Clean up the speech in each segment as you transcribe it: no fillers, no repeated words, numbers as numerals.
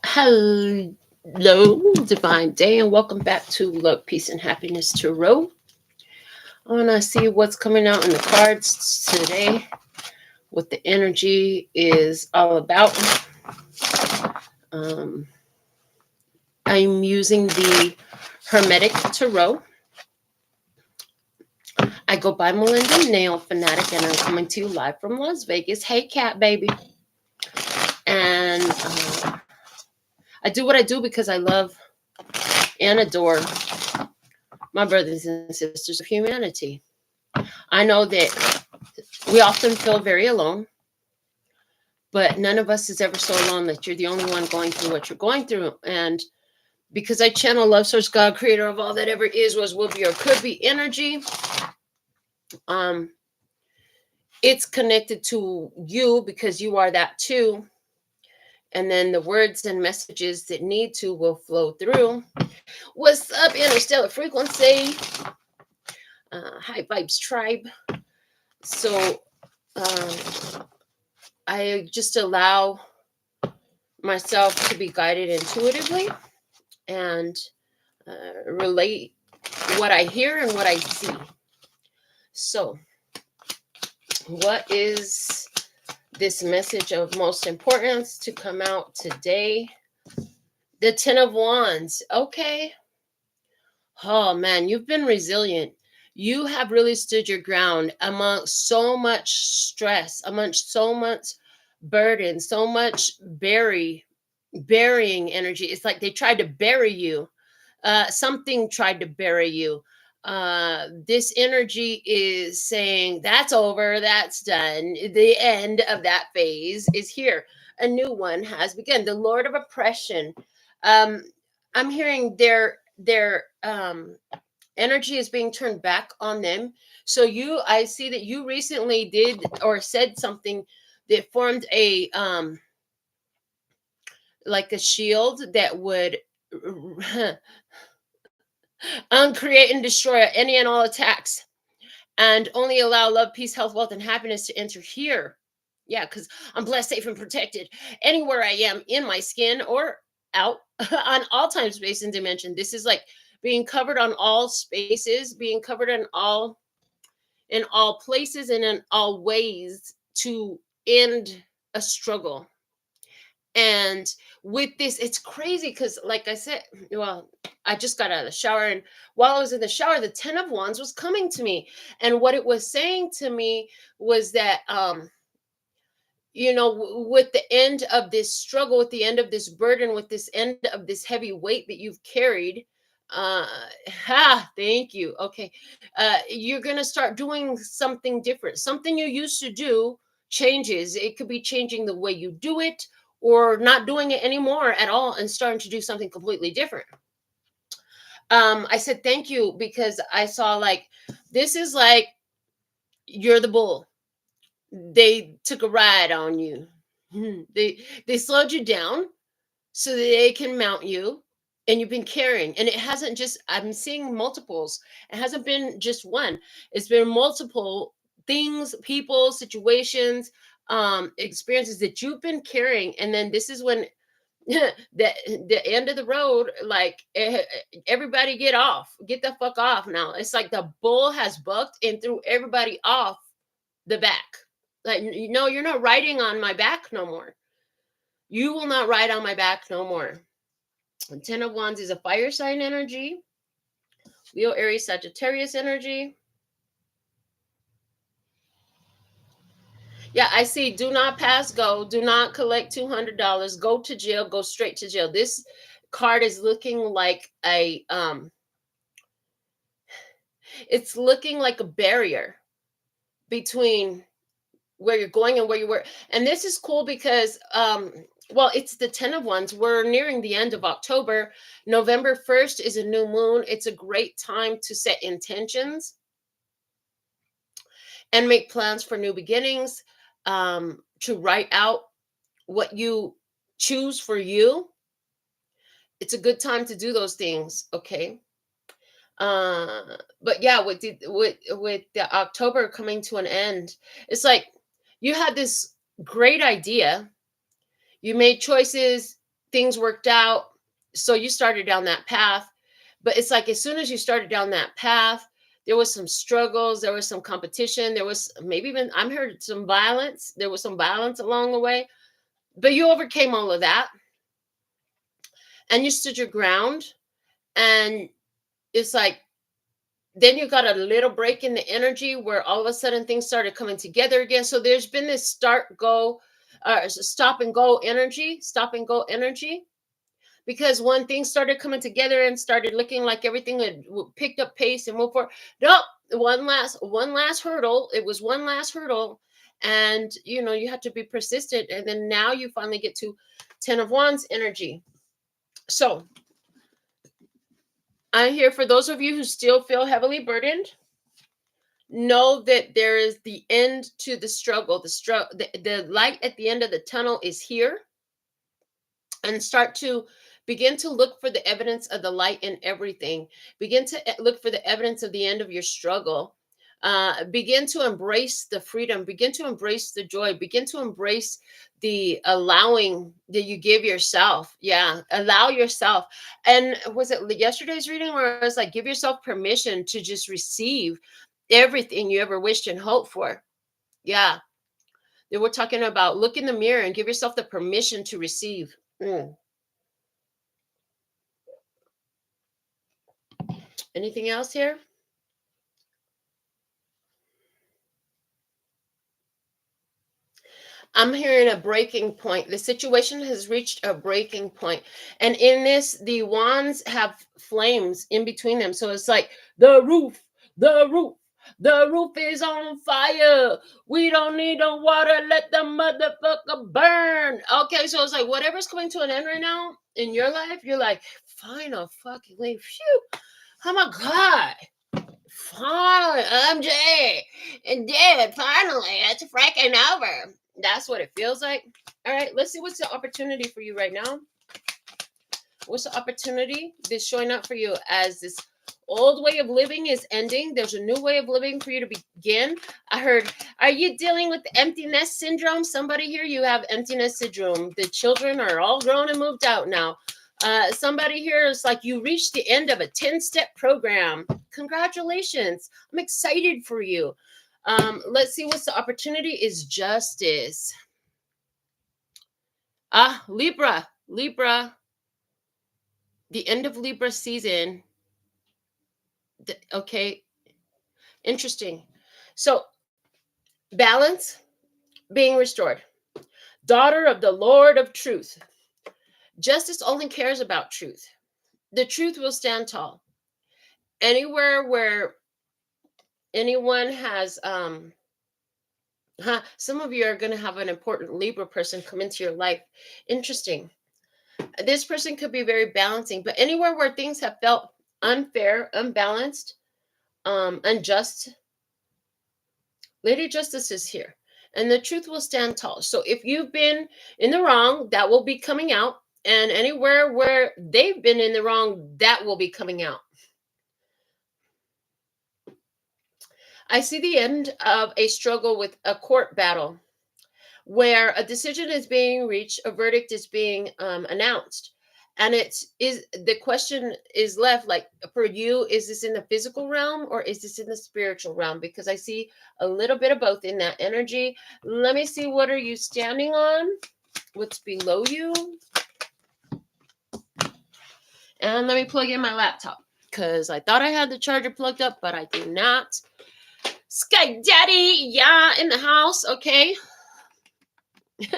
Hello, divine day, and welcome back to Love, Peace, and Happiness Tarot. I want to see what's coming out in the cards today, what the energy is all about. I'm using the Hermetic Tarot. I go by Melinda NailFanatic, and I'm coming to you live from Las Vegas. Hey, cat baby. And I do what I do because I love and adore my brothers and sisters of humanity. I know that we often feel very alone, but none of us is ever so alone that you're the only one going through what you're going through. And because I channel love source God, creator of all that ever is, was, will be, or could be energy, it's connected to you because you are that too. And then the words and messages that need to will flow through. What's up, interstellar frequency? High vibes tribe. So I just allow myself to be guided intuitively and relate what I hear and what I see. So, what is this message of most importance to come out today? The Ten of Wands. Okay. Oh man, you've been resilient. You have really stood your ground amongst so much stress, amongst so much burden, so much burying energy. It's like they tried to bury you. Something tried to bury you. This energy is saying that's over, that's done. The end of that phase is here. A new one has begun. The Lord of Oppression. I'm hearing their energy is being turned back on them. So I see that you recently did or said something that formed a like a shield that would uncreate and destroy any and all attacks, and only allow love, peace, health, wealth, and happiness to enter here. Yeah, because I'm blessed, safe, and protected anywhere I am, in my skin or out, on all time, space, and dimension. This is like being covered on all spaces, being covered in all places and in all ways to end a struggle. And with this, it's crazy because, like I said, well, I just got out of the shower, and while I was in the shower, the Ten of Wands was coming to me. And what it was saying to me was that, with the end of this struggle, with the end of this burden, with this end of this heavy weight that you've carried, thank you. Okay. You're going to start doing something different. Something you used to do changes. It could be changing the way you do it, or not doing it anymore at all and starting to do something completely different. I said thank you because I saw like, this is like, you're the bull. They took a ride on you. They slowed you down so that they can mount you, and you've been carrying. And it hasn't just, I'm seeing multiples. It hasn't been just one. It's been multiple things, people, situations, experiences that you've been carrying. And then this is when the end of the road, like, everybody get the fuck off now. It's like the bull has bucked and threw everybody off the back. Like, no, you're not riding on my back no more. You will not ride on my back no more. And Ten of Wands is a fire sign energy. Leo, Aries, Sagittarius energy. Yeah, I see. Do not pass go. Do not collect $200. Go to jail. Go straight to jail. This card is looking like it's looking like a barrier between where you're going and where you were. And this is cool because, well, it's the Ten of Wands. We're nearing the end of October. November 1st is a new moon. It's a great time to set intentions and make plans for new beginnings, to write out what you choose for you. It's a good time to do those things, okay? But yeah, with the October coming to an end, it's like you had this great idea, you made choices, things worked out, so you started down that path. But it's like as soon as you started down that path, there was some struggles, there was some competition, there was maybe even I'm heard some violence. There was some violence along the way, but you overcame all of that and you stood your ground. And it's like then you got a little break in the energy where all of a sudden things started coming together again. So there's been this stop and go energy, because when things started coming together and started looking like everything had picked up pace and moved forward, nope, one last hurdle. It was one last hurdle, and you had to be persistent. And then now you finally get to 10 of Wands energy. So I'm here for those of you who still feel heavily burdened. Know that there is the end to the struggle. The light at the end of the tunnel is here, and start to begin to look for the evidence of the light in everything. Begin to look for the evidence of the end of your struggle. Begin to embrace the freedom. Begin to embrace the joy. Begin to embrace the allowing that you give yourself. Yeah, allow yourself. And was it yesterday's reading where it was like, give yourself permission to just receive everything you ever wished and hoped for? Yeah. They were talking about look in the mirror and give yourself the permission to receive. Anything else here? I'm hearing a breaking point. The situation has reached a breaking point. And in this, the wands have flames in between them. So it's like the roof, the roof, the roof is on fire. We don't need no water. Let the motherfucker burn. Okay, so it's like whatever's coming to an end right now in your life, you're like, final fucking leave. Phew. Oh my God. Finally, MJ and dead. Finally, it's freaking over. That's what it feels like. All right, let's see what's the opportunity for you right now. What's the opportunity that's showing up for you as this old way of living is ending? There's a new way of living for you to begin. I heard, are you dealing with the empty nest syndrome? Somebody here, you have empty nest syndrome. The children are all grown and moved out now. Somebody here is like, you reached the end of a 10-step program. Congratulations. I'm excited for you. Let's see what's the opportunity is justice. Libra. The end of Libra season. Okay. Interesting. So balance being restored. Daughter of the Lord of Truth. Justice only cares about truth. The truth will stand tall. Anywhere where anyone has some of you are going to have an important Libra person come into your life. Interesting. This person could be very balancing, but anywhere where things have felt unfair, unbalanced, unjust, Lady Justice is here, and the truth will stand tall. So if you've been in the wrong, that will be coming out, and anywhere where they've been in the wrong, that will be coming out. I see the end of a struggle with a court battle where a decision is being reached, a verdict is being announced. And the question is left, like, for you, is this in the physical realm or is this in the spiritual realm? Because I see a little bit of both in that energy. Let me see, what are you standing on? What's below you? And let me plug in my laptop because I thought I had the charger plugged up, but I do not. Sky Daddy, yeah, in the house. Okay. All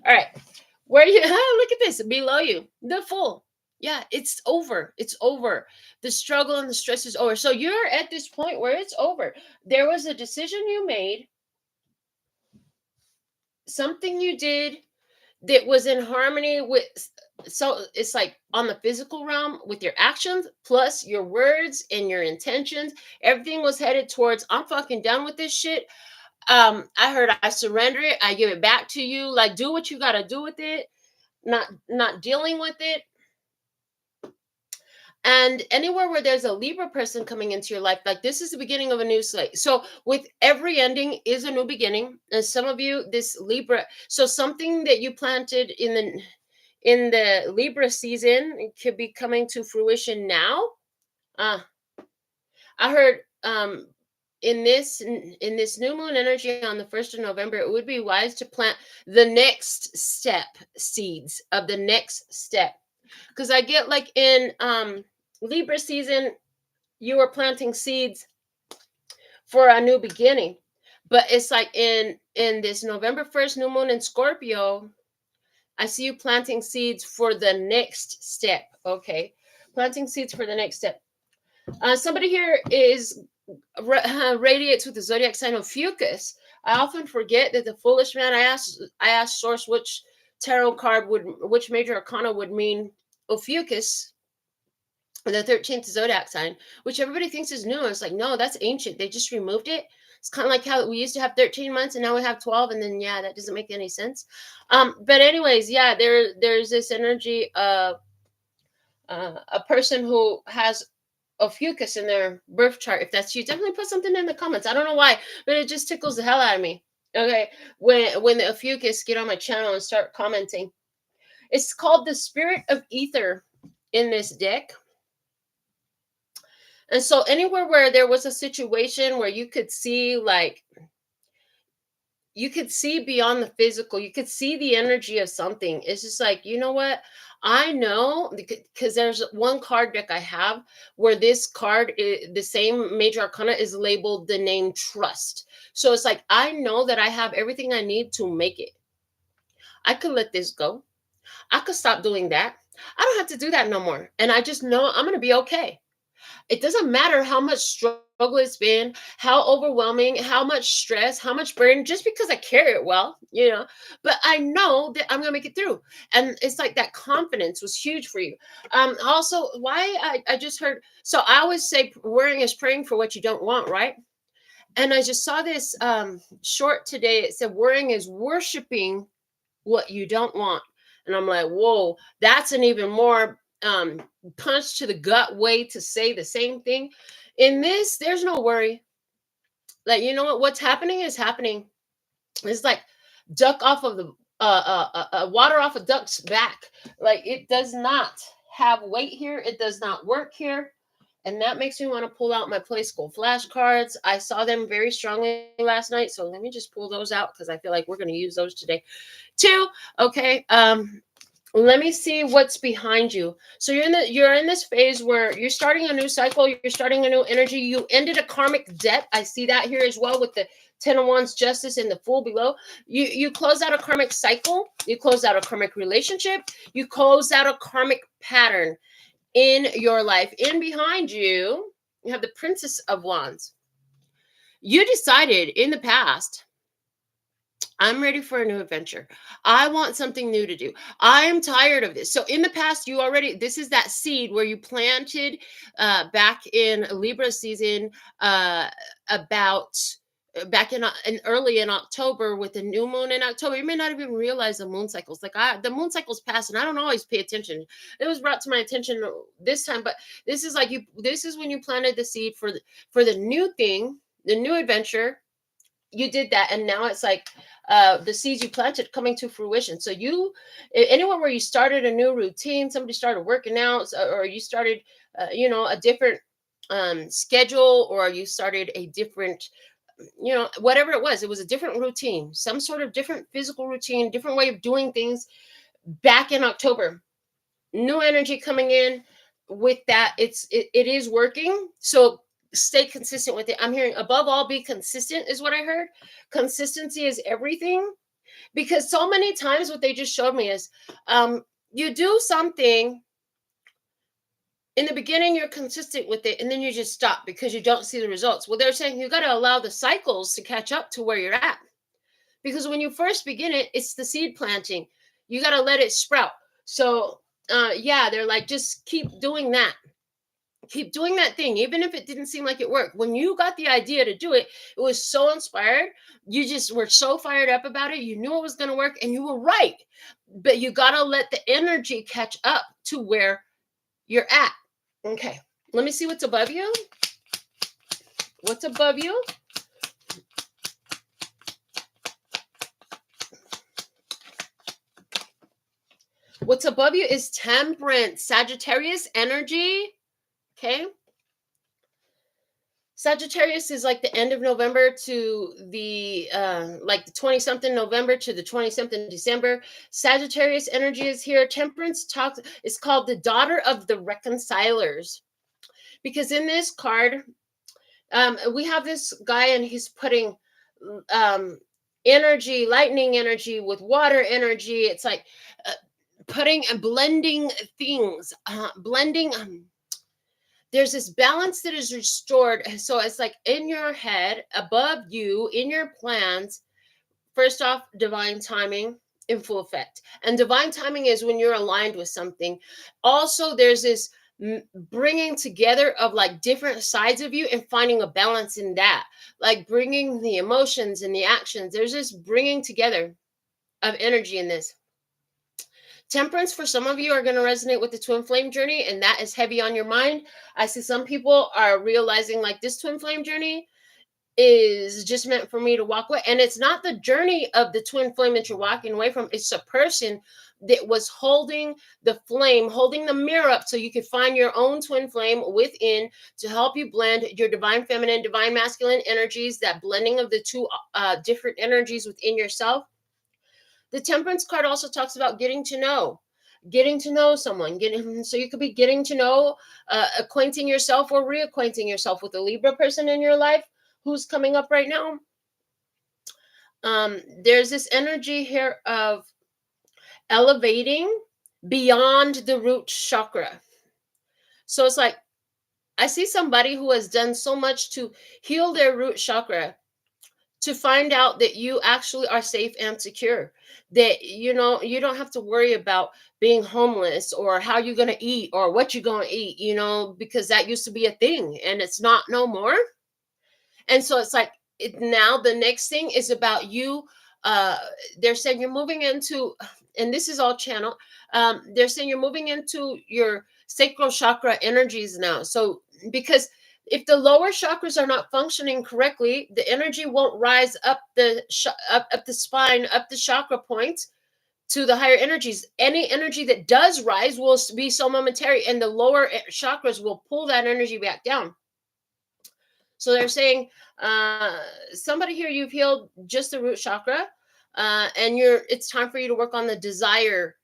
right. Where you look at this below you, the Fool. Yeah, it's over. It's over. The struggle and the stress is over. So you're at this point where it's over. There was a decision you made, something you did that was in harmony with, so it's like on the physical realm with your actions plus your words and your intentions. Everything was headed towards, I'm fucking done with this shit. I heard, I surrender it, I give it back to you. Like, do what you got to do with it. Not dealing with it. And anywhere where there's a Libra person coming into your life, like this is the beginning of a new slate. So with every ending is a new beginning. And some of you, this Libra, so something that you planted in the Libra season could be coming to fruition now. Uh, I heard in this new moon energy on the 1st of November, it would be wise to plant the next step seeds of the next step. Because I get like in Libra season, you are planting seeds for a new beginning. But it's like in this November 1st new moon in Scorpio, I see you planting seeds for the next step. Okay. Planting seeds for the next step. Somebody here is radiates with the zodiac sign of Fucus. I often forget that the foolish man. I asked source which tarot card which major arcana would mean Ophiuchus, the 13th zodiac sign, which everybody thinks is new. It's like, no, that's ancient. They just removed it. It's kind of like how we used to have 13 months and now we have 12, and then yeah, that doesn't make any sense. But anyways, yeah, there's this energy of a person who has Ophiuchus in their birth chart. If that's you, definitely put something in the comments. I don't know why, but it just tickles the hell out of me. Okay, when the Ophiuchus get on my channel and start commenting, it's called the spirit of ether in this deck. And so anywhere where there was a situation where you could see, like, you could see beyond the physical, you could see the energy of something. It's just like, you know what? I know, because there's one card deck I have where this card, the same major arcana, is labeled the name trust. So it's like, I know that I have everything I need to make it. I could let this go. I could stop doing that. I don't have to do that no more. And I just know I'm going to be okay. It doesn't matter how much struggle it's been, how overwhelming, how much stress, how much burden, just because I carry it well, but I know that I'm going to make it through. And it's like that confidence was huge for you. Also, why I just heard, so I always say worrying is praying for what you don't want, right? And I just saw this short today. It said worrying is worshiping what you don't want. And I'm like, whoa, that's an even more punch to the gut way to say the same thing. In this, there's no worry. Like, you know what's happening is happening. It's like duck off of the water off a duck's back. Like, it does not have weight here. It does not work here. And that makes me want to pull out my play school flashcards. I saw them very strongly last night. So let me just pull those out because I feel like we're going to use those today too. Okay. Let me see what's behind you. So you're in this phase where you're starting a new cycle, you're starting a new energy. You ended a karmic debt. I see that here as well with the 10 of Wands, Justice, and the Fool below. You close out a karmic cycle, you close out a karmic relationship, you close out a karmic pattern in your life. In behind you, you have the Princess of Wands. You decided in the past, I'm ready for a new adventure. I want something new to do. I am tired of this. So in the past, this is that seed where you planted back in Libra season about back in early in October with the new moon in October. You may not even realize the moon cycles. Like the moon cycles pass, and I don't always pay attention. It was brought to my attention this time, but this is like this is when you planted the seed for the new thing, the new adventure. You did that, and now it's like the seeds you planted coming to fruition. So anywhere where you started a new routine, somebody started working out, or you started a different schedule, or you started a different whatever it was a different routine, some sort of different physical routine, different way of doing things back in October. New energy coming in with that. It is working. So stay consistent with it. I'm hearing above all, be consistent is what I heard. Consistency is everything, because so many times what they just showed me is you do something in the beginning, you're consistent with it, and then you just stop because you don't see the results. Well, they're saying you got to allow the cycles to catch up to where you're at, because when you first begin it, it's the seed planting. You got to let it sprout. So they're like, just keep doing that. Keep doing that thing, even if it didn't seem like it worked. When you got the idea to do it, it was so inspired. You just were so fired up about it. You knew it was going to work, and you were right. But you got to let the energy catch up to where you're at. Okay, let me see what's above you. What's above you? What's above you is Temperance, Sagittarius energy. Okay. Sagittarius is like the end of November to the like the 20 something November to the 20 something December. Sagittarius energy is here. Temperance talks is called the daughter of the reconcilers, because in this card we have this guy and he's putting energy, lightning energy with water energy. It's like putting and blending things, blending there's this balance that is restored. So it's like in your head, above you, in your plans. First off, divine timing in full effect. And divine timing is when you're aligned with something. Also, there's this bringing together of like different sides of you and finding a balance in that, like bringing the emotions and the actions. There's this bringing together of energy in this. Temperance, for some of you, are going to resonate with the twin flame journey, and that is heavy on your mind. I see some people are realizing like this twin flame journey is just meant for me to walk away. And it's not the journey of the twin flame that you're walking away from. It's a person that was holding the flame, holding the mirror up so you could find your own twin flame within to help you blend your divine feminine, divine masculine energies, that blending of the two different energies within yourself. The Temperance card also talks about getting to know someone, so you could be getting to know, acquainting yourself or reacquainting yourself with a Libra person in your life who's coming up right now. There's this energy here of elevating beyond the root chakra. So it's like, I see somebody who has done so much to heal their root chakra to find out that you actually are safe and secure, that you don't have to worry about being homeless or how you're going to eat or what you're going to eat, because that used to be a thing and it's not no more. And so it's like now the next thing is about you. They're saying you're moving into, and this is all channel, they're saying you're moving into your sacral chakra energies now. So because if the lower chakras are not functioning correctly, the energy won't rise up the up the spine, up the chakra points to the higher energies. Any energy that does rise will be so momentary, and the lower chakras will pull that energy back down. So they're saying somebody here, you've healed just the root chakra, and it's time for you to work on the desire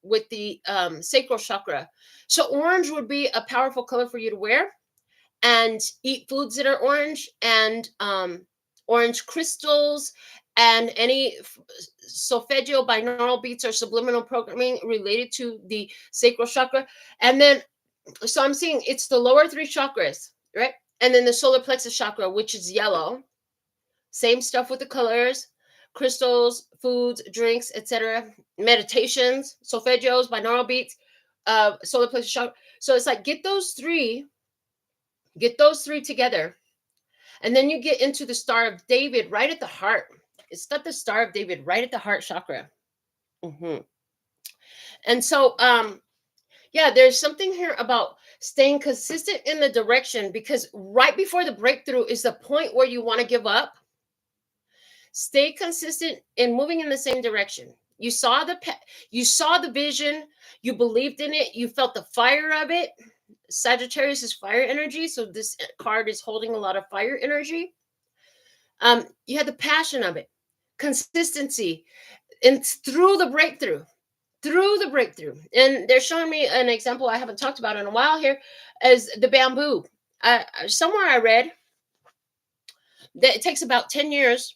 with the sacral chakra. So orange would be a powerful color for you to wear, and eat foods that are orange, and orange crystals, and any solfeggio, binaural beats, or subliminal programming related to the sacral chakra. And then, so I'm seeing it's the lower three chakras, right? And then the solar plexus chakra, which is yellow. Same stuff with the colors, crystals, foods, drinks, etc. Meditations, solfeggios, binaural beats, solar plexus chakra. So it's like get those three together, and then you get into the Star of David right at the heart. It's got the Star of David right at the heart chakra. And so yeah, there's something here about staying consistent in the direction, because right before the breakthrough is the point where you want to give up. Stay consistent in moving in the same direction. You saw the vision, you believed in it, you felt the fire of it. Sagittarius is fire energy, so this card is holding a lot of fire energy. You had the passion of it, consistency, and through the breakthrough. And they're showing me an example I haven't talked about in a while here, as the bamboo. Somewhere I read that it takes about 10 years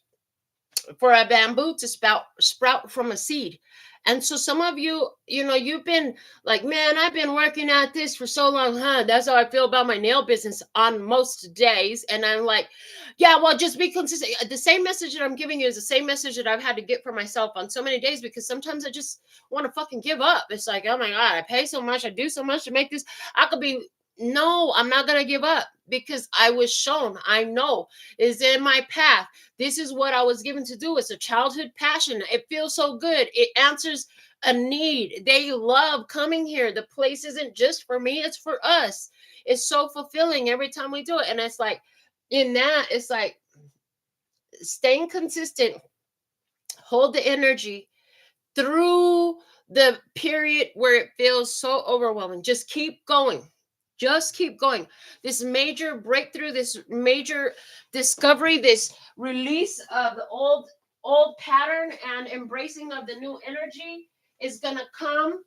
for a bamboo to sprout from a seed. And so some of you, you've been like, man, I've been working at this for so long, huh? That's how I feel about my nail business on most days. And I'm like, yeah, well, just be consistent. The same message that I'm giving you is the same message that I've had to get for myself on so many days, because sometimes I just want to fucking give up. It's like, oh my God, I pay so much, I do so much to make this. No, I'm not going to give up, because I was shown, I know is in my path. This is what I was given to do. It's a childhood passion. It feels so good. It answers a need. They love coming here. The place isn't just for me, it's for us. It's so fulfilling every time we do it. And it's like, in that, it's like staying consistent, hold the energy through the period where it feels so overwhelming. Just keep going. Just keep going. This major breakthrough, this major discovery, this release of the old pattern and embracing of the new energy is going to come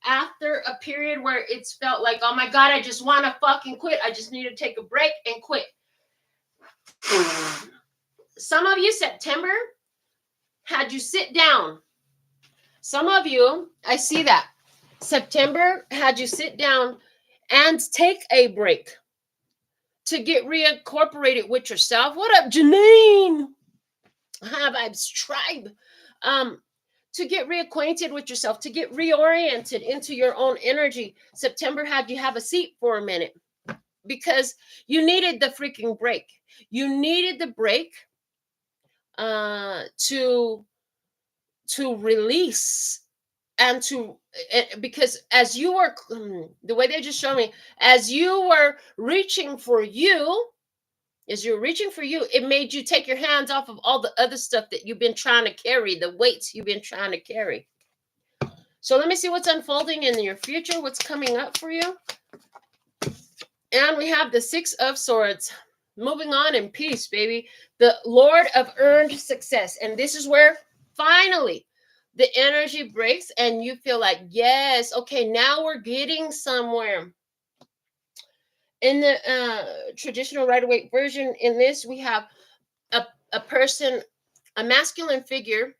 after a period where it's felt like, oh my God, I just want to fucking quit. I just need to take a break and quit. Some of you, September had you sit down. Some of you, I see that. September had you sit down and take a break to get reincorporated with yourself. What up, Janine? High Vibes Tribe. To get reacquainted with yourself, to get reoriented into your own energy. September had you have a seat for a minute because you needed the freaking break. You needed the break to release and to, because as you were, the way they just showed me, as you were reaching for you, it made you take your hands off of all the other stuff that you've been trying to carry, the weights you've been trying to carry. So let me see what's unfolding in your future, what's coming up for you. And we have the 6 of Swords. Moving on in peace, baby. The Lord of earned success. And this is where finally the energy breaks and you feel like, yes, okay, now we're getting somewhere. In the traditional Rider-Waite version, in this, we have a person, a masculine figure,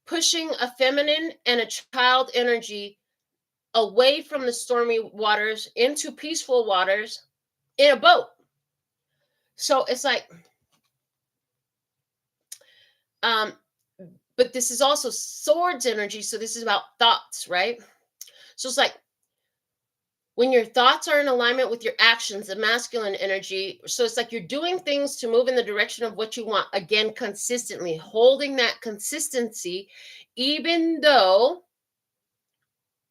pushing a feminine and a child energy away from the stormy waters into peaceful waters in a boat. So it's like, but this is also swords energy. So this is about thoughts, right? So it's like when your thoughts are in alignment with your actions, the masculine energy. So it's like you're doing things to move in the direction of what you want. Again, consistently holding that consistency, even though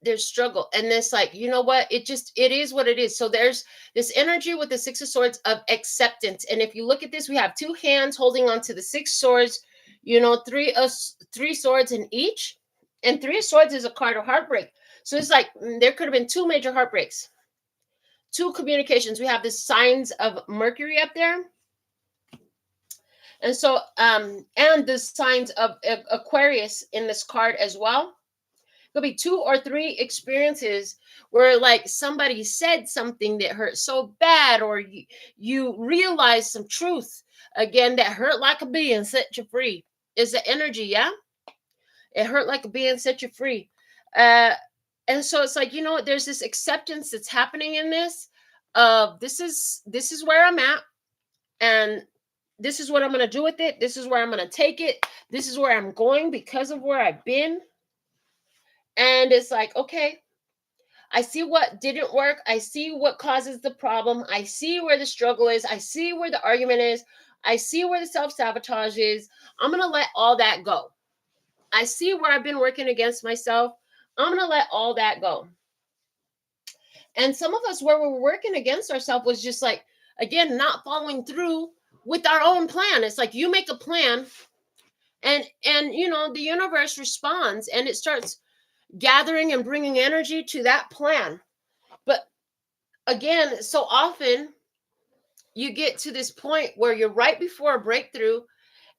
there's struggle. And it's like, you know what? It is what it is. So there's this energy with the 6 of Swords of acceptance. And if you look at this, we have 2 hands holding on to the 6 swords, 3 swords in each. And 3 of Swords is a card of heartbreak. So it's like there could have been 2 major heartbreaks, 2 communications. We have the signs of Mercury up there. And so, and the signs of Aquarius in this card as well. Could be 2 or 3 experiences where like somebody said something that hurt so bad, or you realize some truth again that hurt like a bee and set you free. Is the energy, yeah? It hurt like a bee and set you free. And so it's like, there's this acceptance that's happening in this. This is where I'm at, and this is what I'm going to do with it. This is where I'm going to take it. This is where I'm going because of where I've been. And it's like, okay, I see what didn't work. I see what causes the problem. I see where the struggle is. I see where the argument is. I see where the self-sabotage is. I'm going to let all that go. I see where I've been working against myself. I'm going to let all that go. And some of us, where we're working against ourselves, was just like, again, not following through with our own plan. It's like you make a plan and the universe responds and it starts gathering and bringing energy to that plan. But again, so often you get to this point where you're right before a breakthrough,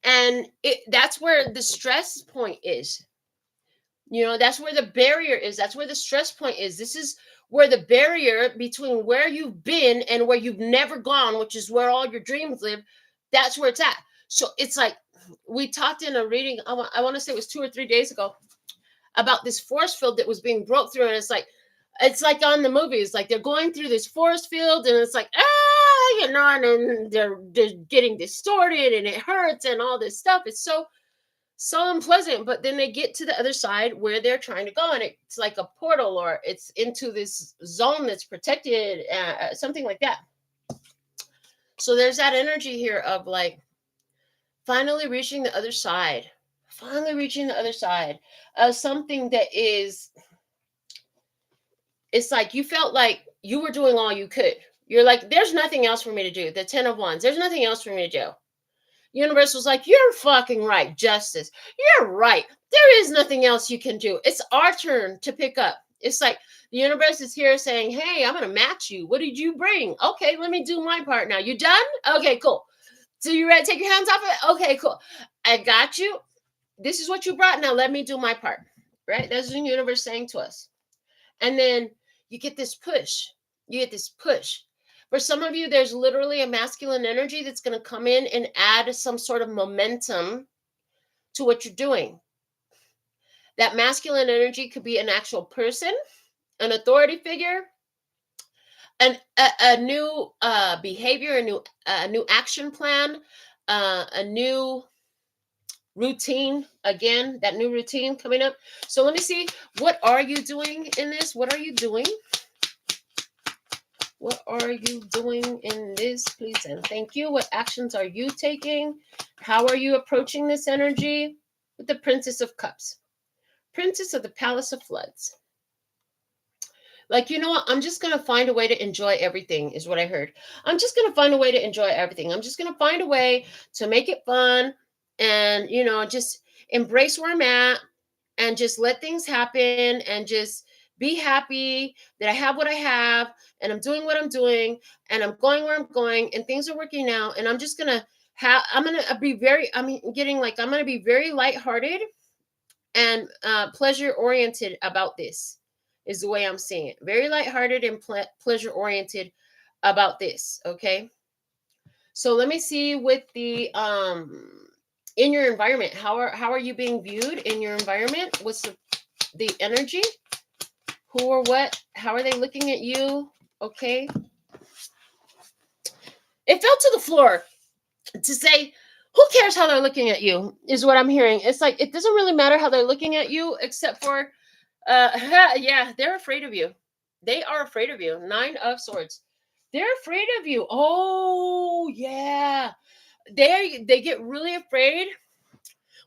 and that's where the stress point is. That's where the barrier is. That's where the stress point is. This is where the barrier between where you've been and where you've never gone, which is where all your dreams live, that's where it's at. So it's like we talked in a reading, I want to say it was 2 or 3 days ago, about this force field that was being broke through. And it's like on the movies, like they're going through this force field and it's like, and they're getting distorted and it hurts and all this stuff. It's so unpleasant. But then they get to the other side where they're trying to go, and it's like a portal, or it's into this zone that's protected, something like that. So there's that energy here of like finally reaching the other side of something that is, it's like you felt like you were doing all you could. You're like, there's nothing else for me to do. The 10 of Wands, there's nothing else for me to do. Universe was like, you're fucking right, Justice. You're right. There is nothing else you can do. It's our turn to pick up. It's like the universe is here saying, hey, I'm going to match you. What did you bring? Okay, let me do my part now. You done? Okay, cool. So you ready to take your hands off it? Okay, cool. I got you. This is what you brought. Now let me do my part. Right? That's the universe saying to us. And then you get this push. You get this push. For some of you, there's literally a masculine energy that's going to come in and add some sort of momentum to what you're doing. That masculine energy could be an actual person, an authority figure, a new behavior, a new action plan, a new routine. Again, that new routine coming up. So let me see. What are you doing in this? What are you doing? What are you doing in this, please? And thank you. What actions are you taking? How are you approaching this energy? With the Princess of Cups. Princess of the Palace of Floods. Like, you know what? I'm just going to find a way to enjoy everything is what I heard. I'm just going to find a way to enjoy everything. I'm just going to find a way to make it fun and, you know, just embrace where I'm at and just let things happen and just be happy that I have what I have and I'm doing what I'm doing and I'm going where I'm going and things are working out. And I'm just going to I'm going to be I'm going to be very lighthearted and pleasure oriented about this is the way I'm seeing it. Very lighthearted and pleasure oriented about this. Okay. So let me see with the, in your environment, how are you being viewed in your environment? What's the energy? Who or what? How are they looking at you? Okay. It fell to the floor to say, who cares how they're looking at you is what I'm hearing. It's like, it doesn't really matter how they're looking at you, except for, yeah, they're afraid of you. They are afraid of you. 9 of Swords. They're afraid of you. Oh, yeah. They get really afraid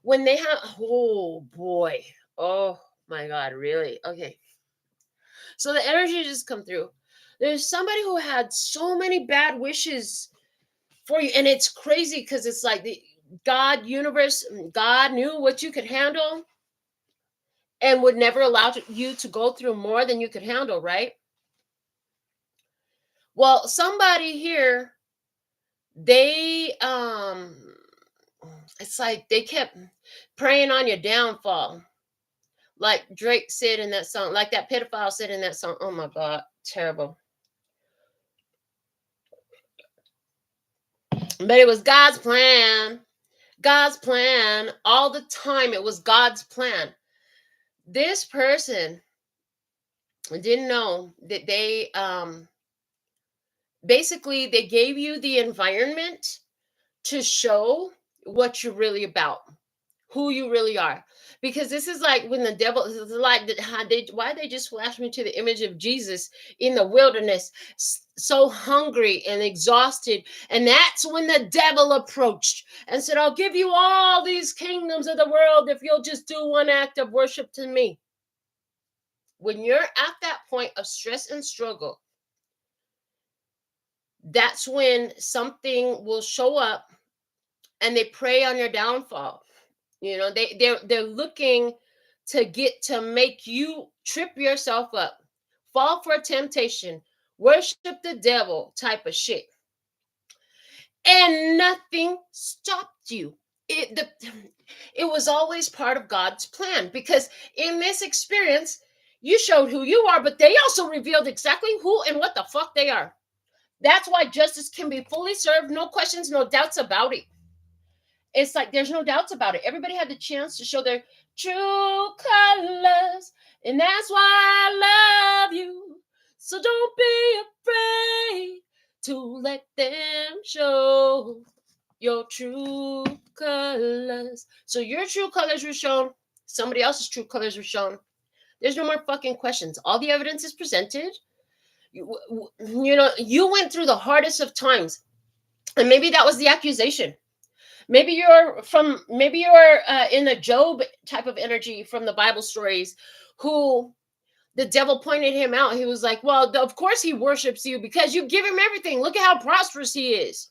when they have, oh boy. Oh my God, really? Okay. So the energy just come through. There's somebody who had so many bad wishes for you. And it's crazy because it's like the God, universe, God knew what you could handle and would never allow you to go through more than you could handle, right? Well, somebody here, they it's like they kept praying on your downfall. Like Drake said in that song, like that pedophile said in that song. Oh my God, terrible. But it was God's plan. God's plan. All the time it was God's plan. This person didn't know that they basically they gave you the environment to show what you're really about, who you really are. Because this is like when the devil is like, why they just flash me to the image of Jesus in the wilderness, so hungry and exhausted. And that's when the devil approached and said, I'll give you all these kingdoms of the world if you'll just do one act of worship to me. When you're at that point of stress and struggle, that's when something will show up and they prey on your downfall. You know, they're looking to make you trip yourself up, fall for a temptation, worship the devil type of shit. And nothing stopped you. It was always part of God's plan, because in this experience, you showed who you are, but they also revealed exactly who and what the fuck they are. That's why justice can be fully served. No questions, no doubts about it. It's like there's no doubts about it. Everybody had the chance to show their true colors, and that's why I love you. So don't be afraid to let them show your true colors. So your true colors were shown. Somebody else's true colors were shown. There's no more fucking questions. All the evidence is presented. You know, you went through the hardest of times, and maybe that was the accusation. Maybe you're in the Job type of energy from the Bible stories, who the devil pointed him out. He was like, well, of course he worships you because you give him everything. Look at how prosperous he is.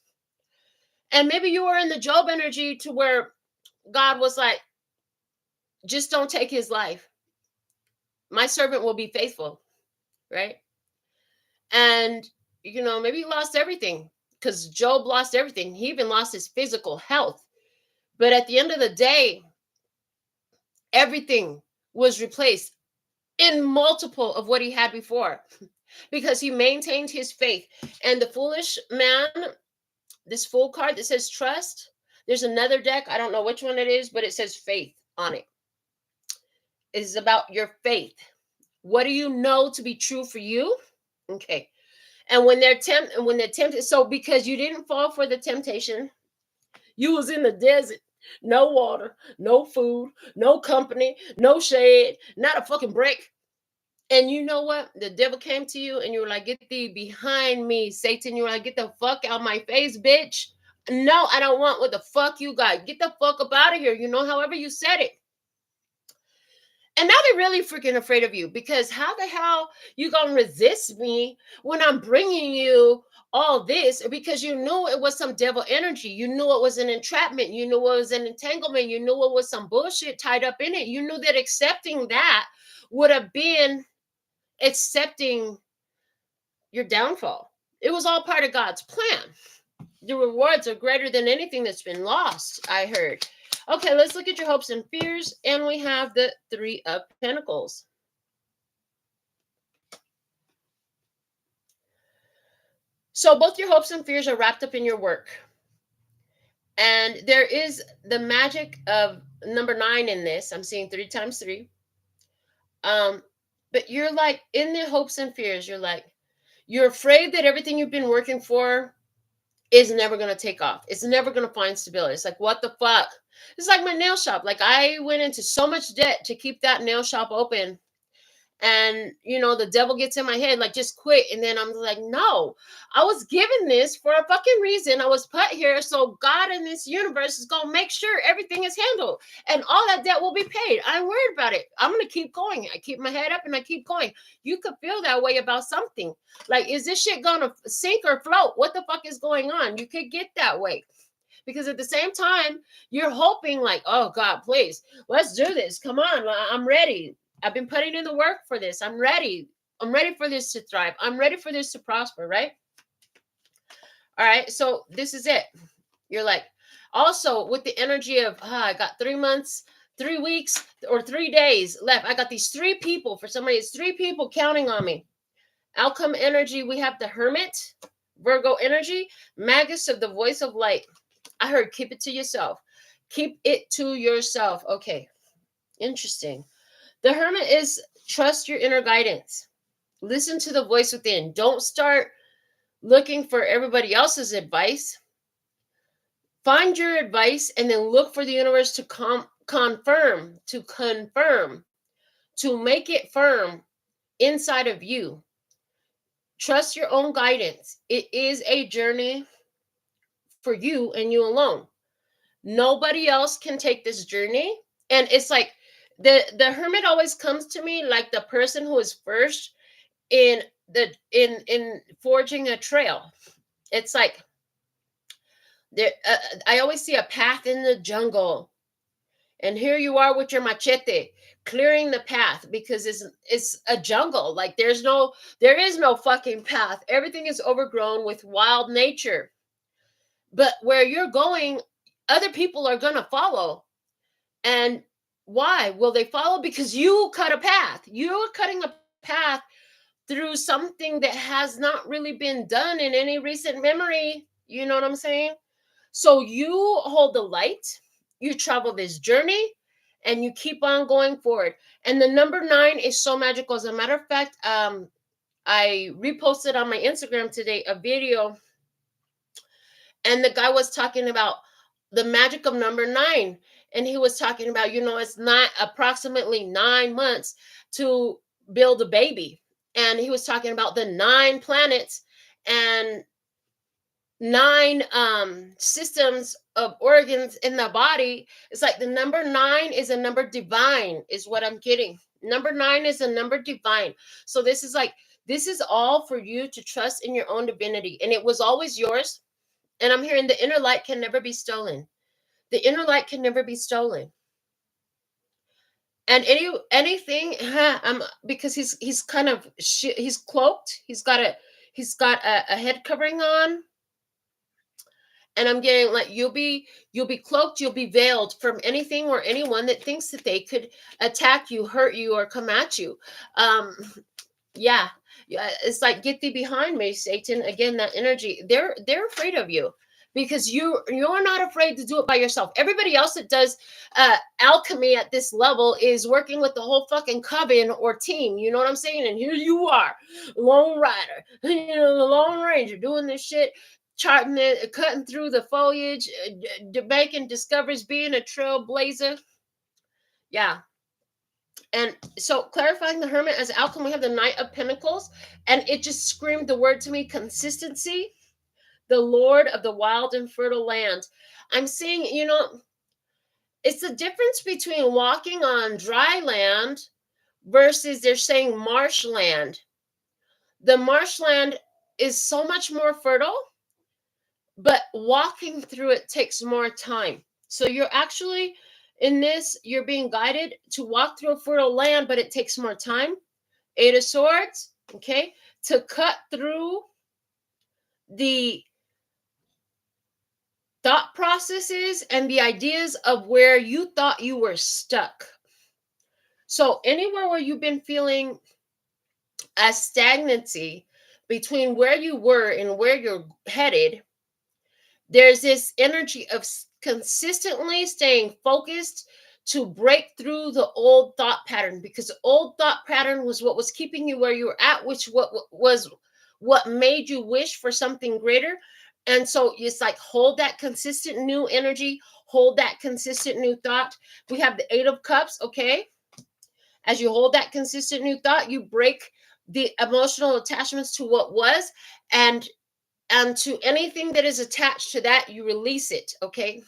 And maybe you were in the Job energy to where God was like, just don't take his life. My servant will be faithful, right? And, maybe he lost everything, because Job lost everything. He even lost his physical health. But at the end of the day, everything was replaced in multiple of what he had before, because he maintained his faith. And the foolish man, this Fool card that says trust, there's another deck, I don't know which one it is, but it says faith on it. It is about your faith. What do you know to be true for you? Okay. And when they're tempted, so because you didn't fall for the temptation, you was in the desert, no water, no food, no company, no shade, not a fucking break. And you know what? The devil came to you and you were like, get thee behind me, Satan. You were like, get the fuck out of my face, bitch. No, I don't want what the fuck you got. Get the fuck up out of here. However you said it. And now they're really freaking afraid of you, because how the hell you gonna resist me when I'm bringing you all this? Because you knew it was some devil energy. You knew it was an entrapment. You knew it was an entanglement. You knew it was some bullshit tied up in it. You knew that accepting that would have been accepting your downfall. It was all part of God's plan. The rewards are greater than anything that's been lost, I heard. Okay, let's look at your hopes and fears. And we have the Three of Pentacles. So both your hopes and fears are wrapped up in your work. And there is the magic of number 9 in this. I'm seeing 3 times 3. But you're like, in the hopes and fears, you're afraid that everything you've been working for is never going to take off. It's never going to find stability. It's like, what the fuck? It's like my nail shop. Like, I went into so much debt to keep that nail shop open. And, the devil gets in my head, like, just quit. And then I'm like, no, I was given this for a fucking reason. I was put here. So God in this universe is going to make sure everything is handled. And all that debt will be paid. I'm worried about it. I'm going to keep going. I keep my head up and I keep going. You could feel that way about something. Like, is this shit going to sink or float? What the fuck is going on? You could get that way. Because at the same time, you're hoping like, oh God, please, let's do this. Come on, I'm ready. I've been putting in the work for this. I'm ready. I'm ready for this to thrive. I'm ready for this to prosper, right? All right, so this is it. You're like, also with the energy of, I got 3 months, 3 weeks, or 3 days left. I got these 3 people. For somebody, it's 3 people counting on me. Outcome energy, we have the Hermit, Virgo energy, Magus of the voice of light. I heard keep it to yourself. Keep it to yourself. Okay, interesting. The Hermit is trust your inner guidance. Listen to the voice within. Don't start looking for everybody else's advice. Find your advice and then look for the universe to confirm, to make it firm inside of you. Trust your own guidance. It is a journey for you and you alone. Nobody else can take this journey. And it's like the Hermit always comes to me like the person who is first in forging a trail. It's like there I always see a path in the jungle, and here you are with your machete clearing the path, because it's a jungle. Like there is no fucking path. Everything is overgrown with wild nature. But where you're going, other people are going to follow. And why will they follow? Because you cut a path. You're cutting a path through something that has not really been done in any recent memory. You know what I'm saying? So you hold the light, you travel this journey, and you keep on going forward. And the number 9 is so magical. As a matter of fact, I reposted on my Instagram today a video, and the guy was talking about the magic of number 9. And he was talking about, it's not approximately 9 months to build a baby. And he was talking about the 9 planets and 9 systems of organs in the body. It's like the number 9 is a number divine, is what I'm getting. Number 9 is a number divine. So this is all for you to trust in your own divinity. And it was always yours. And I'm hearing the inner light can never be stolen. The inner light can never be stolen. And anything, because he's kind of he's cloaked. He's got a head covering on. And I'm getting like you'll be cloaked, you'll be veiled from anything or anyone that thinks that they could attack you, hurt you, or come at you. Yeah, it's like, get thee behind me, Satan. Again, that energy. They're afraid of you because you're not afraid to do it by yourself. Everybody else that does alchemy at this level is working with the whole fucking coven or team. You know what I'm saying? And here you are, lone rider, the lone ranger, doing this shit, charting it, cutting through the foliage, making discoveries, being a trailblazer. Yeah. And so, clarifying the Hermit as outcome, we have the Knight of Pentacles, and it just screamed the word to me: consistency. The Lord of the wild and fertile land. I'm seeing, it's the difference between walking on dry land versus they're saying marshland. The marshland is so much more fertile, but walking through it takes more time. So you're actually in this, you're being guided to walk through a fertile land, but it takes more time. 8 of Swords, okay, to cut through the thought processes and the ideas of where you thought you were stuck. So anywhere where you've been feeling a stagnancy between where you were and where you're headed, there's this energy of consistently staying focused to break through the old thought pattern, because the old thought pattern was what was keeping you where you were at, which was what made you wish for something greater. And so it's like, hold that consistent new energy, hold that consistent new thought. We have the 8 of Cups, okay? As you hold that consistent new thought, you break the emotional attachments to what was, and to anything that is attached to that, you release it, okay?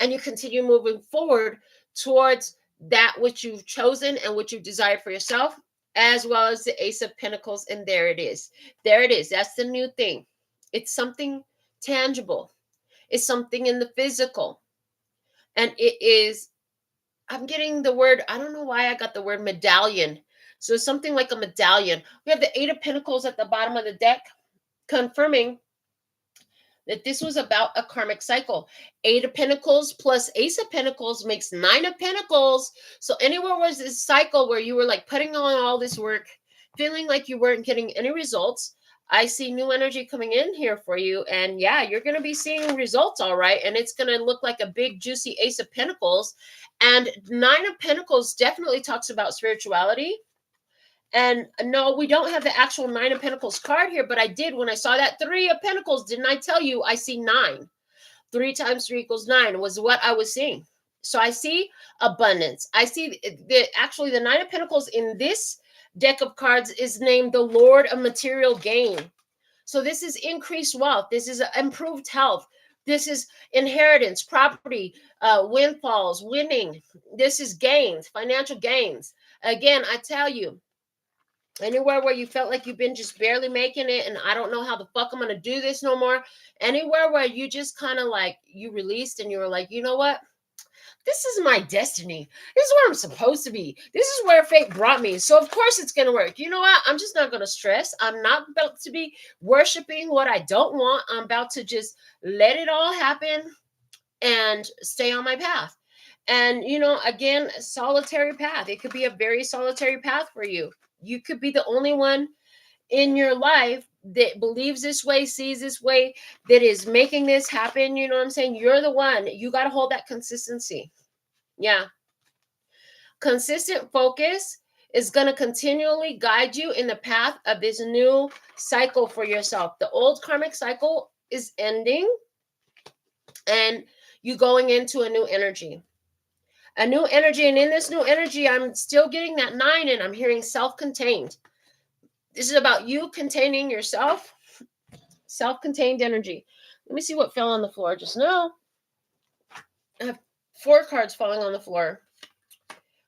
And you continue moving forward towards that which you've chosen and what you desire for yourself, as well as the Ace of Pentacles. And there it is. There it is. That's the new thing. It's something tangible. It's something in the physical. And it is, I'm getting the word, I don't know why I got the word medallion. So it's something like a medallion. We have the 8 of Pentacles at the bottom of the deck, confirming that this was about a karmic cycle. 8 of Pentacles plus Ace of Pentacles makes 9 of Pentacles. So anywhere was this cycle where you were like putting on all this work, feeling like you weren't getting any results, I see new energy coming in here for you. And yeah, you're going to be seeing results, all right. And it's going to look like a big, juicy Ace of Pentacles. And 9 of Pentacles definitely talks about spirituality. And no, we don't have the actual 9 of Pentacles card here, but I did when I saw that 3 of Pentacles. Didn't I tell you I see 9? 3 times 3 equals 9 was what I was seeing. So I see abundance. I see actually the 9 of Pentacles in this deck of cards is named the Lord of Material Gain. So this is increased wealth. This is improved health. This is inheritance, property, windfalls, winning. This is gains, financial gains. Again, I tell you, anywhere where you felt like you've been just barely making it and I don't know how the fuck I'm going to do this no more. Anywhere where you just kind of like, you released and you were like, you know what? This is my destiny. This is where I'm supposed to be. This is where fate brought me. So of course it's going to work. You know what? I'm just not going to stress. I'm not about to be worshiping what I don't want. I'm about to just let it all happen and stay on my path. And, again, solitary path. It could be a very solitary path for you. You could be the only one in your life that believes this way, sees this way, that is making this happen. You know what I'm saying? You're the one. You got to hold that consistency. Yeah. Consistent focus is going to continually guide you in the path of this new cycle for yourself. The old karmic cycle is ending and you going into a new energy. A new energy. And in this new energy, I'm still getting that 9 and I'm hearing self-contained. This is about you containing yourself. Self-contained energy. Let me see what fell on the floor just now. I have 4 cards falling on the floor.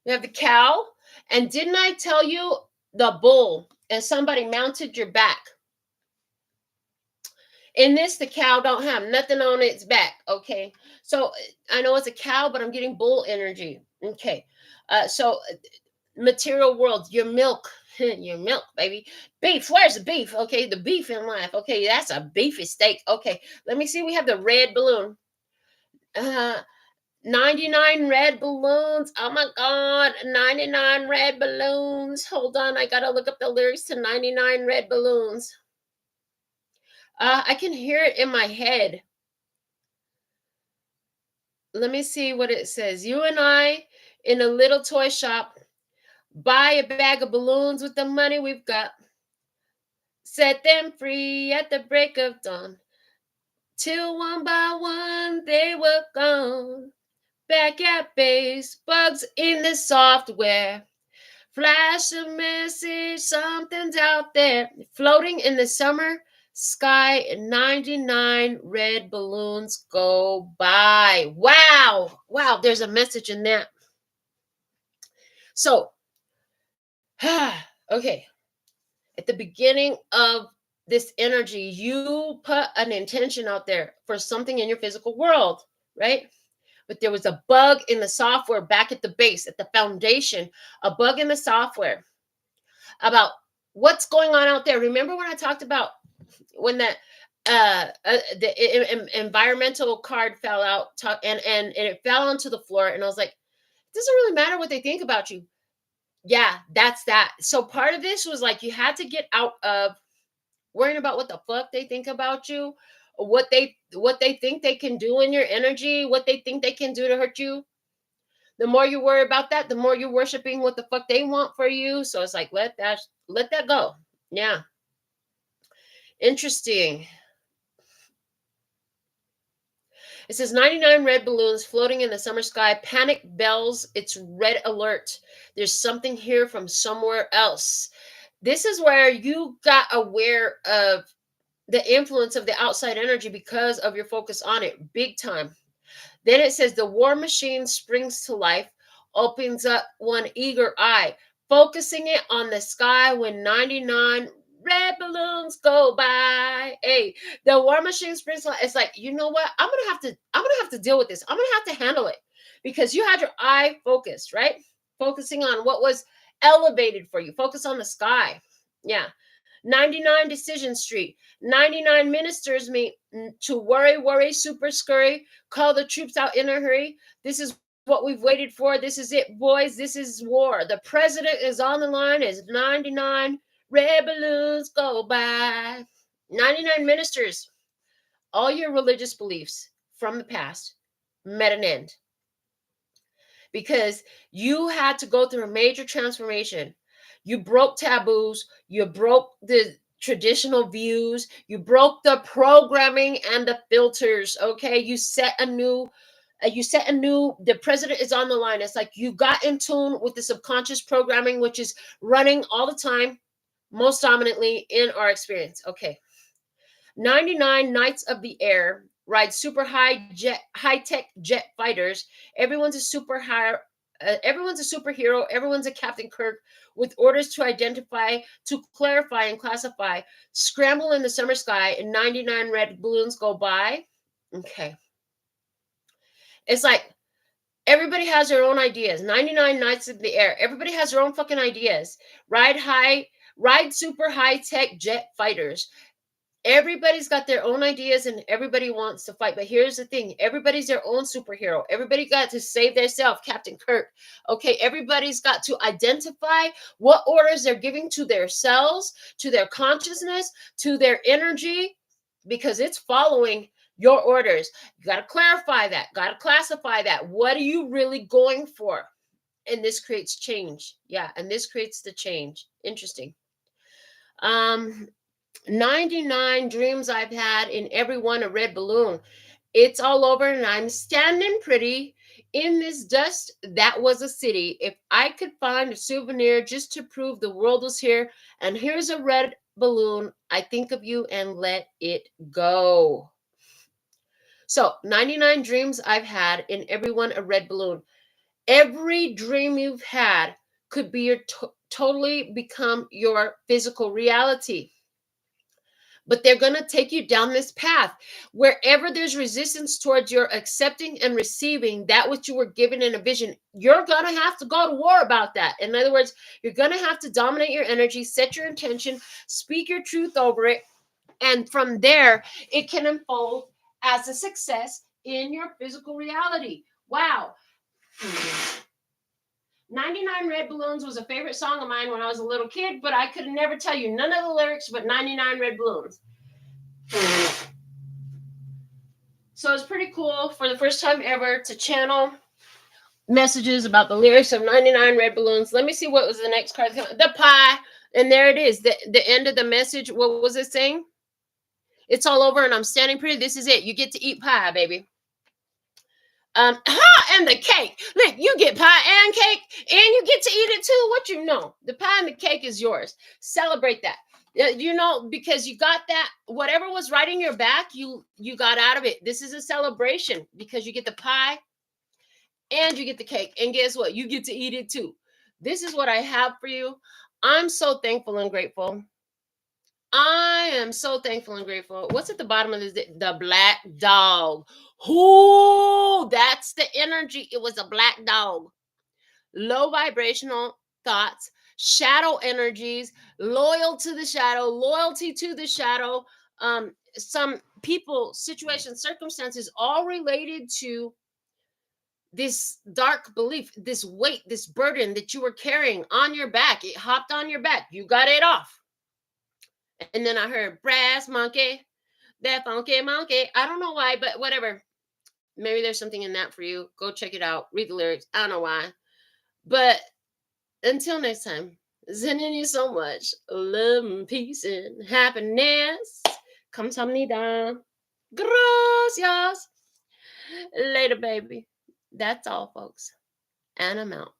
We have the cow. And didn't I tell you the bull and somebody mounted your back? In this, the cow don't have nothing on its back. Okay. So I know it's a cow, but I'm getting bull energy. Okay. So material world, your milk, your milk, baby. Beef, where's the beef? Okay, the beef in life. Okay, that's a beefy steak. Okay, let me see. We have the red balloon. 99 red balloons. Oh my God, 99 red balloons. Hold on, I gotta look up the lyrics to 99 red balloons. I can hear it in my head. Let me see what it says. You and I in a little toy shop buy a bag of balloons with the money we've got. Set them free at the break of dawn. Till one by one they were gone. Back at base, bugs in the software. Flash a message, something's out there. Floating in the summer sky, 99 red balloons go by. Wow. Wow, there's a message in that. So, okay. At the beginning of this energy, you put an intention out there for something in your physical world, right? But there was a bug in the software back at the base, at the foundation, a bug in the software about what's going on out there. Remember when I talked about when the environmental card fell out and it fell onto the floor, and I was like, it doesn't really matter what they think about you. Yeah, that's that. So part of this was like you had to get out of worrying about what the fuck they think about you, what they think they can do in your energy, what they think they can do to hurt you. The more you worry about that, the more you're worshiping what the fuck they want for you. So it's like let that go. Yeah. Interesting. It says 99 red balloons floating in the summer sky. Panic bells. It's red alert. There's something here from somewhere else. This is where you got aware of the influence of the outside energy because of your focus on it. Big time. Then it says the war machine springs to life, opens up one eager eye, focusing it on the sky when 99 red balloons go by. Hey, the war machine springs to life. It's like, you know what? I'm gonna have to deal with this. I'm gonna have to handle it because you had your eye focused, right? Focusing on what was elevated for you. Focus on the sky. Yeah. 99 Decision Street. 99 ministers meet to worry, super scurry, call the troops out in a hurry. This is what we've waited for. This is it, boys. This is war. The president is on the line as 99 red balloons go by. 99 ministers. All your religious beliefs from the past met an end because you had to go through a major transformation. You broke taboos, you broke the traditional views, you broke the programming and the filters. Okay, you set a new the president is on the line. It's like you got in tune with the subconscious programming, which is running all the time, most dominantly in our experience. Okay, 99 Knights of the Air ride super high-tech jet fighters. Everyone's a everyone's a superhero. Everyone's a Captain Kirk with orders to identify, to clarify, and classify. Scramble in the summer sky, and 99 red balloons go by. Okay. It's like everybody has their own ideas. 99 Knights of the Air. Everybody has their own fucking ideas. Ride super high-tech jet fighters. Everybody's got their own ideas and everybody wants to fight. But here's the thing. Everybody's their own superhero. Everybody got to save themselves, Captain Kirk. Okay, everybody's got to identify what orders they're giving to their cells, to their consciousness, to their energy, because it's following your orders. You got to clarify that. Got to classify that. What are you really going for? And this creates change. Yeah, and this creates the change. Interesting. 99 dreams I've had, in every one a red balloon. It's all over and I'm standing pretty in this dust that was a city. If I could find a souvenir just to prove the world was here, and here's a red balloon, I think of you and let it go. So 99 dreams I've had, in every one a red balloon. Every dream you've had could be your totally become your physical reality. But they're going to take you down this path. Wherever there's resistance towards your accepting and receiving that which you were given in a vision, you're going to have to go to war about that. In other words, you're going to have to dominate your energy, set your intention, speak your truth over it. And from there, it can unfold as a success in your physical reality. Wow. 99 Red Balloons was a favorite song of mine when I was a little kid, but I could never tell you none of the lyrics but 99 Red Balloons. So it's pretty cool for the first time ever to channel messages about the lyrics of 99 Red Balloons. Let me see what was the next card. The pie. And there it is. The end of the message. What was it saying? It's all over and I'm standing pretty. This is it. You get to eat pie, baby. And the cake. Look, you get pie and cake, and you get to eat it too. What you know? The pie and the cake is yours. Celebrate that. You know, because you got that. Whatever was right in your back, you got out of it. This is a celebration because you get the pie and you get the cake. And guess what? You get to eat it too. This is what I have for you. I'm so thankful and grateful. I am so thankful and grateful. What's at the bottom of this? The black dog. Whoo, that's the energy. It was a black dog. Low vibrational thoughts, shadow energies, loyal to the shadow, loyalty to the shadow. Some people, situations, circumstances, all related to this dark belief, this weight, this burden that you were carrying on your back. It hopped on your back. You got it off. And then I heard brass monkey, that funky monkey. I don't know why, but whatever. Maybe there's something in that for you. Go check it out. Read the lyrics. I don't know why. But until next time, sending you so much love and peace and happiness. Kamsahamnida. Gracias. Later, baby. That's all, folks. And I'm out.